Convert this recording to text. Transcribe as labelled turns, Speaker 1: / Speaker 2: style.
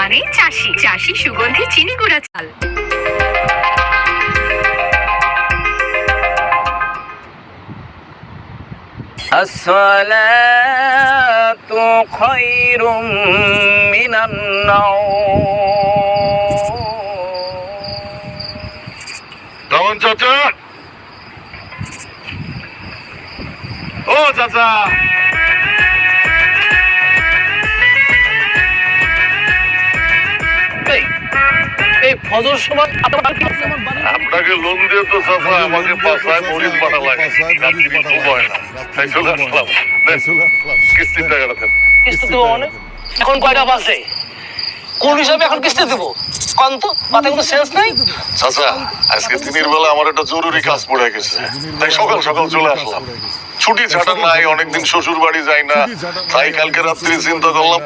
Speaker 1: মানে চাষি চাষি সুগন্ধি চিনি গুঁড়া চাল।
Speaker 2: আসসালাতু খায়রুম মিনান নাওম।
Speaker 3: রমন চাচা, ও চাচা,
Speaker 2: এই ফজর সময়
Speaker 3: আপনাকে লোন দিয়ে তো চাচা আমাকে পাশায় মরিচ পাঠা লাগে, রাত্রি ঘুম হয় না, তাই চলে আসলাম। কিস্তির টাকাটা দেন।
Speaker 2: কিস্তি দেবো মানে? এখন কয়টা বাজে? কোন হিসাবে এখন কিস্তি দেবো? কন তো, মাথায় কোনো সেন্স নাই।
Speaker 3: চাচা, আজকে দিনের বেলা আমার একটা জরুরি কাজ পড়ে গেছে, তাই সকাল সকাল চলে আসলাম। ছুটি ছাটা নাই, অনেকদিন শ্বশুর বাড়ি যাই না, তাই কালকে রাত্রি চিন্তা করলাম